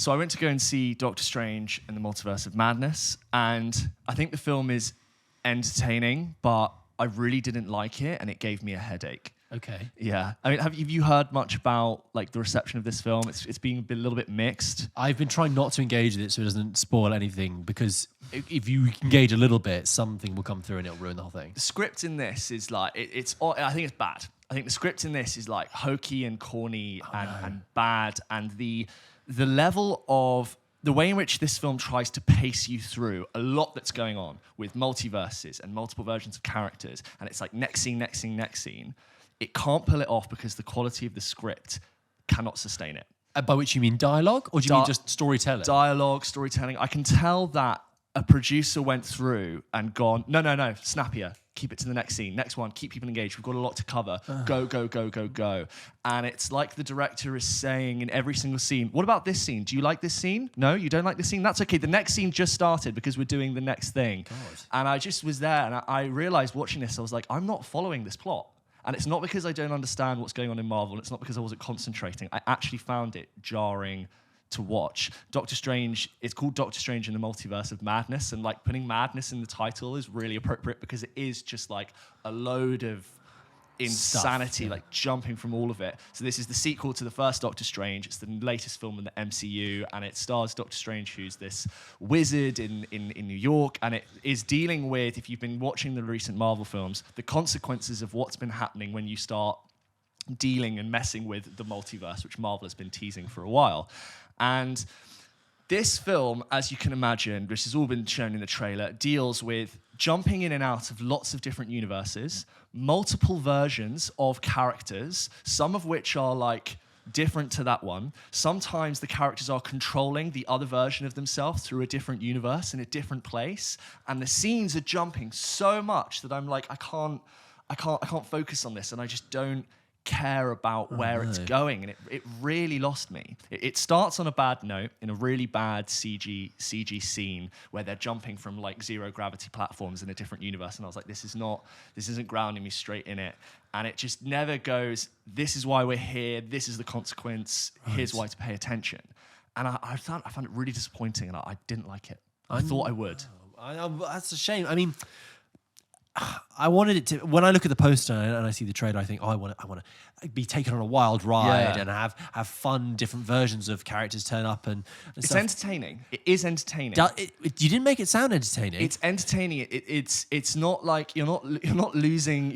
So I went to go and see Doctor Strange and the Multiverse of Madness, and I think the film is entertaining, but I really didn't like it, and it gave me a headache. Okay. Yeah. I mean, have you heard much about like the reception of this film? It's being a little bit mixed. I've been trying not to engage with it so it doesn't spoil anything, because if you engage a little bit, something will come through and it'll ruin the whole thing. The script in this is like, I think it's bad. I think the script in this is like hokey and corny and bad, and the level of the way in which this film tries to pace you through a lot that's going on with multiverses and multiple versions of characters, and it's like next scene, next scene, next scene. It can't pull it off because the quality of the script cannot sustain it. By which you mean dialogue, or do you mean just storytelling? Dialogue, storytelling. I can tell that a producer went through and gone, no, snappier. Keep it to the next scene. Next one, keep people engaged. We've got a lot to cover. Go, go, go, go, go. And it's like the director is saying in every single scene, what about this scene? Do you like this scene? No, you don't like this scene? That's okay. The next scene just started because we're doing the next thing. God. And I just was there, and I realized watching this, I was like, I'm not following this plot. And it's not because I don't understand what's going on in Marvel. It's not because I wasn't concentrating. I actually found it jarring to watch. Doctor Strange, it's called Doctor Strange in the Multiverse of Madness, and like putting madness in the title is really appropriate because it is just like a load of insanity, like jumping from all of it. So this is the sequel to the first Doctor Strange. It's the latest film in the MCU, and it stars Doctor Strange, who's this wizard in New York, and it is dealing with, if you've been watching the recent Marvel films, the consequences of what's been happening when you start dealing and messing with the multiverse, which Marvel has been teasing for a while. And this film, as you can imagine, which has all been shown in the trailer, deals with jumping in and out of lots of different universes, multiple versions of characters, some of which are like different to that one. Sometimes the characters are controlling the other version of themselves through a different universe in a different place, and the scenes are jumping so much that I'm like, I can't focus on this, and I just don't care about where it's going, and it really lost me. It starts on a bad note in a really bad CG scene where they're jumping from like zero gravity platforms in a different universe, and I was like, this isn't grounding me straight in it, and it just never goes, this is why we're here, this is the consequence, here's why to pay attention. And I found it really disappointing, and I didn't like it. I thought I would. That's a shame. I mean, I wanted it to. When I look at the poster and I see the trailer, I think, I want to be taken on a wild ride and have fun, different versions of characters turn up and it's stuff. entertaining. It is entertaining. You didn't make it sound entertaining. It's entertaining. It's not like you're not losing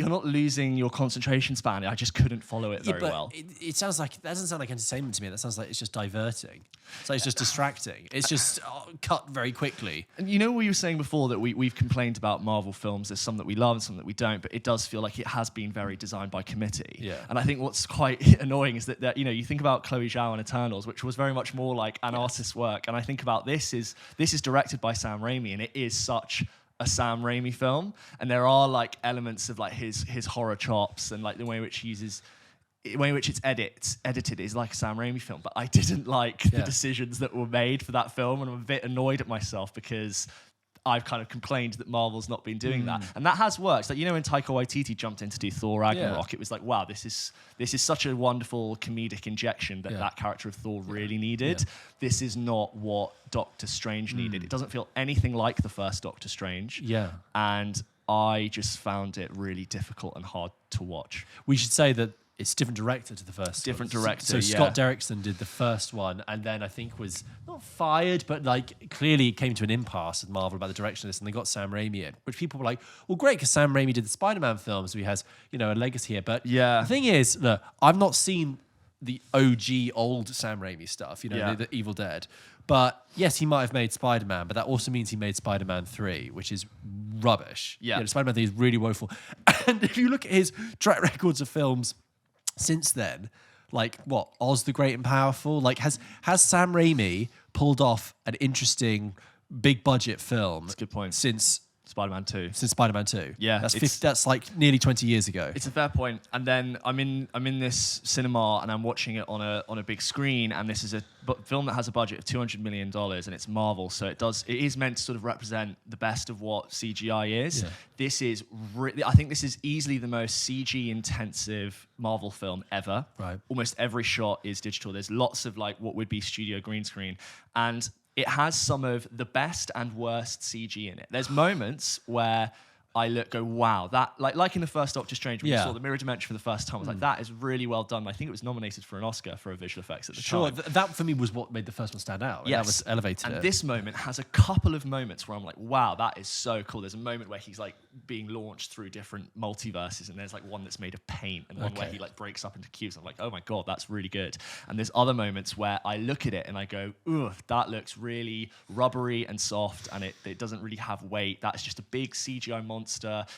your concentration span. I just couldn't follow it very well. It sounds like, that doesn't sound like entertainment to me. That sounds like it's just diverting. So it's just distracting. It's just cut very quickly. And you know what you were saying before, that we've complained about Marvel films. There's some that we love and some that we don't, but it does feel like it has been very designed by committee. Yeah. And I think what's quite annoying is that you think about Chloe Zhao and Eternals, which was very much more like an artist's work, and I think about this is directed by Sam Raimi, and it is such a Sam Raimi film, and there are like elements of like his horror chops and like the way in which he uses. The way in which it's edited is like a Sam Raimi film, but I didn't like the decisions that were made for that film, and I'm a bit annoyed at myself because I've kind of complained that Marvel's not been doing that, and that has worked. Like, when Taika Waititi jumped in to do Thor Ragnarok, it was like, wow, this is such a wonderful comedic injection that character of Thor really needed. This is not what Doctor Strange needed. It doesn't feel anything like the first Doctor Strange. Yeah, and I just found it really difficult and hard to watch. We should say that it's different director to the first. Different director. So Scott Derrickson did the first one, and then I think was not fired, but like clearly came to an impasse at Marvel about the direction of this, and they got Sam Raimi in, which people were like, well, great, because Sam Raimi did the Spider-Man films, so he has a legacy here. But the thing is, look, I've not seen the OG old Sam Raimi stuff, the Evil Dead. But yes, he might have made Spider-Man, but that also means he made Spider-Man 3, which is rubbish. Yeah, Spider-Man 3 is really woeful. And if you look at his track records of films since then, like what, Oz the Great and Powerful, like has Sam Raimi pulled off an interesting big budget film? That's a good point. Since Spider-Man 2. Since Spider-Man 2. Yeah, That's like nearly 20 years ago. It's a fair point. And then I'm in this cinema and I'm watching it on a big screen, and this is a film that has a budget of $200 million, and it's Marvel, so it is meant to sort of represent the best of what CGI is. Yeah. This is I think this is easily the most CG intensive Marvel film ever. Right. Almost every shot is digital. There's lots of like what would be studio green screen, and it has some of the best and worst CG in it. There's moments where I go, wow, that like in the first Doctor Strange when you saw the mirror dimension for the first time, I was like, that is really well done. I think it was nominated for an Oscar for visual effects at the time. That for me was what made the first one stand out. Yes. That was elevated. And this moment has a couple of moments where I'm like, wow, that is so cool. There's a moment where he's like being launched through different multiverses, and there's like one that's made of paint and one where he like breaks up into cubes. I'm like, oh my God, that's really good. And there's other moments where I look at it and I go, ugh, that looks really rubbery and soft, and it doesn't really have weight. That is just a big CGI monster.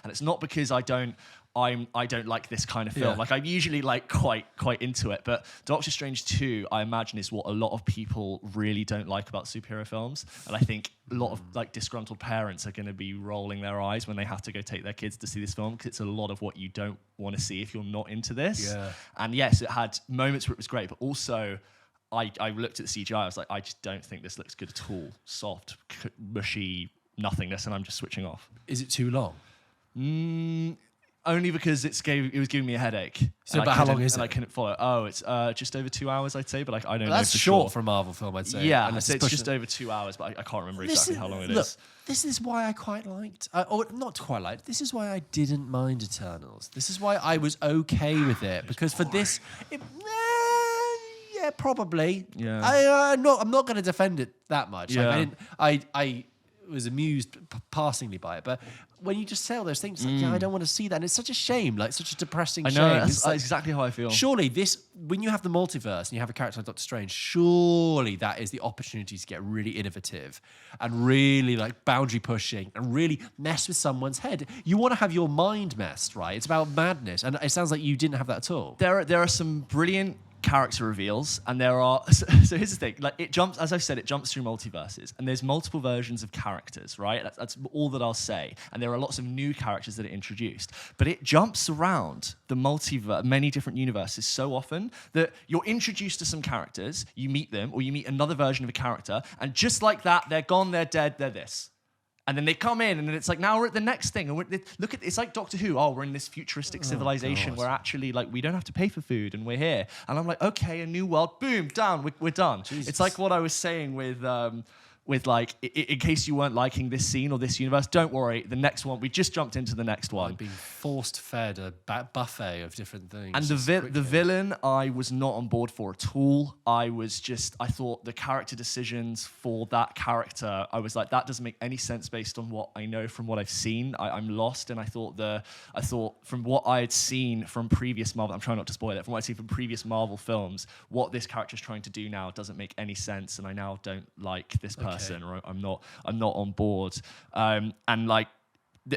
And it's not because I don't like this kind of film. Yeah. Like I'm usually like quite into it, but Doctor Strange 2, I imagine, is what a lot of people really don't like about superhero films. And I think a lot of like disgruntled parents are going to be rolling their eyes when they have to go take their kids to see this film, because it's a lot of what you don't want to see if you're not into this. Yeah. And yes, it had moments where it was great, but also I looked at the CGI. I was like, I just don't think this looks good at all. Soft, mushy nothingness, and I'm just switching off. Is it too long? Only because it was giving me a headache. So, but how long is it? And I couldn't follow. Oh, it's just over 2 hours, I'd say. But I don't know. That's for short sure. for a Marvel film, I'd say. Yeah, it's just over 2 hours, but I can't remember exactly how long it is. This is why I quite liked, or not quite liked. This is why I didn't mind Eternals. This is why I was okay with it, because for this, yeah, probably. Yeah. I'm not going to defend it that much. Yeah. Like, I was amused passingly by it, but when you just say all those things, like, yeah, I don't want to see that, and it's such a shame, like such a depressing shame. I know, It's that's like, exactly how I feel. surely when you have the multiverse and you have a character like Doctor Strange, surely that is the opportunity to get really innovative and really like boundary pushing and really mess with someone's head. You want to have your mind messed, right? It's about madness, and it sounds like you didn't have that at all. There are some brilliant character reveals, and there are so here's the thing, like it jumps, as I've said, it jumps through multiverses, and there's multiple versions of characters, right? That's all that I'll say, and there are lots of new characters that are introduced, but it jumps around the multiverse, many different universes, so often that you're introduced to some characters, you meet them, or you meet another version of a character, and just like that, they're gone, they're dead, they're this. And then they come in, and then it's like, now we're at the next thing. And it's like Doctor Who. Oh, we're in this futuristic civilization where actually, like, we don't have to pay for food, and we're here. And I'm like, okay, a new world. Boom, down. We're done. Jesus. It's like what I was saying with like, in case you weren't liking this scene or this universe, don't worry. The next one, we just jumped into the next one. Like being forced fed a buffet of different things. And the villain, I was not on board for at all. I thought the character decisions for that character, I was like, that doesn't make any sense based on what I know from what I've seen. I'm lost, and I thought from what I had seen from previous Marvel, I'm trying not to spoil it, from what I'd seen from previous Marvel films, what this character's trying to do now doesn't make any sense, and I now don't like this person. Or I'm not on board, and like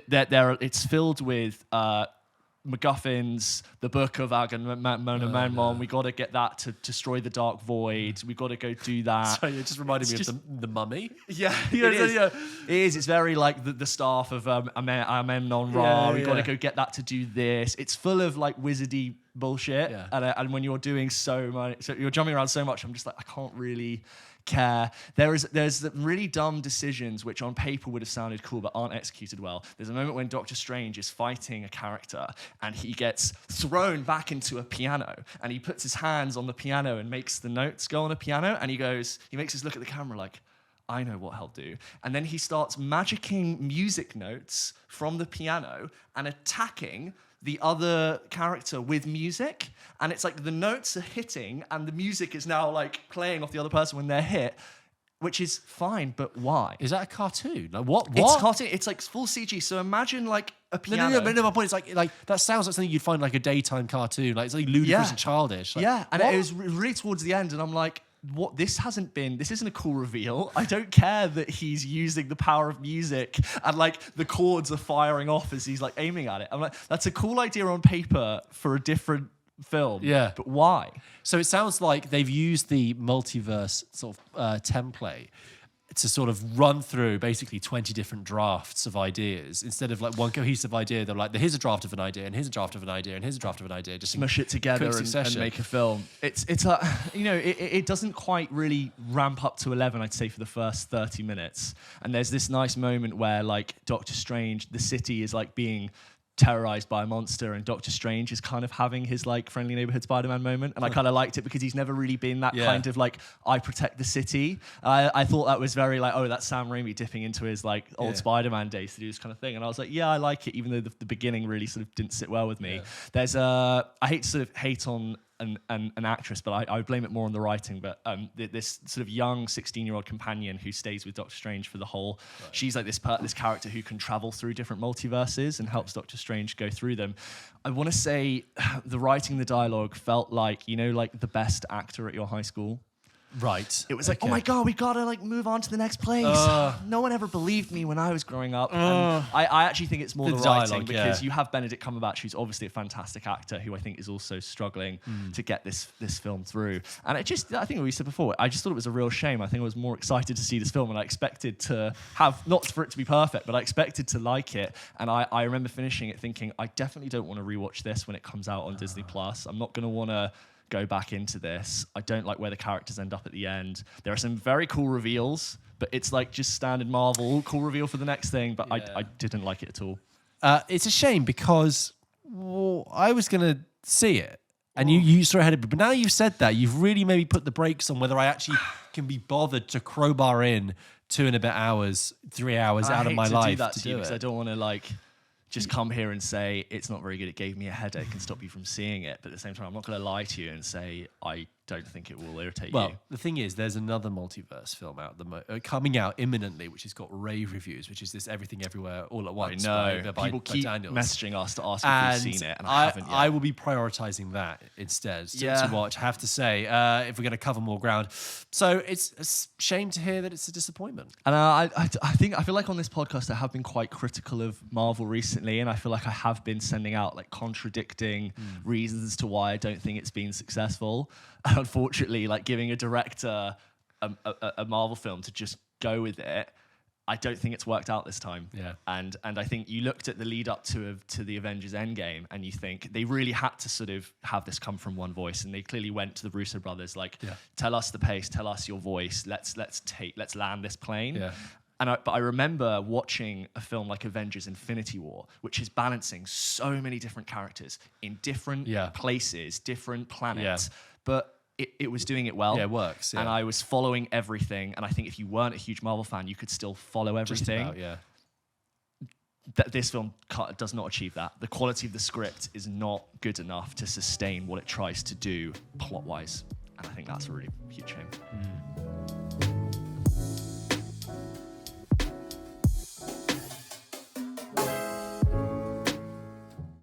it's filled with MacGuffins, the Book of Agamemnon. We got to get that to destroy the Dark Void. We got to go do that. So it just reminded me of the Mummy. Yeah, it is. It's very like the staff of Agamemnon Ra. We got to go get that to do this. It's full of like wizardy bullshit, and when you're doing so much, so you're jumping around so much, I'm just like, I can't really care. There's the really dumb decisions which on paper would have sounded cool but aren't executed well. There's a moment when Doctor Strange is fighting a character and he gets thrown back into a piano, and he puts his hands on the piano and makes the notes go on a piano, and he makes us look at the camera like, I know what he'll do. And then he starts magicking music notes from the piano and attacking the other character with music, and it's like the notes are hitting and the music is now like playing off the other person when they're hit, which is fine, but why? Is that a cartoon? Like what? It's cartoon. It's like full CG. So imagine like a piano. No, my point is like that sounds like something you'd find like a daytime cartoon. Like it's like ludicrous and childish. Like, yeah, and it was really towards the end, and I'm like, what? This isn't a cool reveal. I don't care that he's using the power of music and like the chords are firing off as he's like aiming at it. I'm like, that's a cool idea on paper for a different film. Yeah. But why? So it sounds like they've used the multiverse sort of template to sort of run through basically 20 different drafts of ideas instead of like one cohesive idea. They're like, here's a draft of an idea, and here's a draft of an idea, and here's a draft of an idea. Just smush it together and make a film. It's a, you know, it doesn't quite really ramp up to 11, I'd say, for the first 30 minutes. And there's this nice moment where like Doctor Strange, the city is like being terrorized by a monster, and Doctor Strange is kind of having his like friendly neighborhood Spider-Man moment, and I kind of liked it because he's never really been that kind of like, I protect the city. I thought that was very like, oh, that's Sam Raimi dipping into his like old Spider-Man days to do this kind of thing, and I was like, yeah, I like it, even though the beginning really sort of didn't sit well with me. There's I hate to sort of hate on an actress, but I blame it more on the writing. But this sort of young 16-year-old companion who stays with Doctor Strange for the whole, she's like this character who can travel through different multiverses and helps Doctor Strange go through them. I want to say the writing, the dialogue felt like, you know, like the best actor at your high school. Right. It was like, oh my God, we gotta like move on to the next place. No one ever believed me when I was growing up. And I actually think it's more the writing dialogue, because you have Benedict Cumberbatch, who's obviously a fantastic actor, who I think is also struggling to get this film through. And I think we said before, I just thought it was a real shame. I think I was more excited to see this film, and I expected to have, not for it to be perfect, but I expected to like it. And I remember finishing it thinking, I definitely don't want to rewatch this when it comes out on Disney Plus. I'm not going to want to go back into this. I don't like where the characters end up at the end. There are some very cool reveals, but it's like just standard Marvel, cool reveal for the next thing, but I didn't like it at all. It's a shame because I was going to see it, and you sort of had it, but now you've said that, you've really maybe put the brakes on whether I actually can be bothered to crowbar in 2 and a bit hours, 3 hours out of my life do that to to you, do because it. I don't want to like just come here and say it's not very good, it gave me a headache, and stop you from seeing it. But at the same time, I'm not going to lie to you and say I don't think it will irritate you. The thing is, there's another Multiverse film out coming out imminently, which has got rave reviews, which is this Everything Everywhere All at Once. I know. People keep messaging us to ask if we've seen it, and I haven't yet. I will be prioritizing that instead to watch. I have to say, if we're going to cover more ground. So it's a shame to hear that it's a disappointment. And I feel like on this podcast I have been quite critical of Marvel recently, and I feel like I have been sending out like contradicting reasons as to why I don't think it's been successful. And unfortunately, like giving a director a Marvel film to just go with it, I don't think it's worked out this time. Yeah. And I think you looked at the lead up to the Avengers Endgame, and you think they really had to sort of have this come from one voice, and they clearly went to the Russo brothers like, tell us the pace, tell us your voice, let's land this plane. Yeah. But I remember watching a film like Avengers Infinity War, which is balancing so many different characters in different places, different planets, but it was doing it well. Yeah, it works. Yeah. And I was following everything. And I think if you weren't a huge Marvel fan, you could still follow everything. Just about, This film does not achieve that. The quality of the script is not good enough to sustain what it tries to do plot-wise. And I think that's a really huge shame.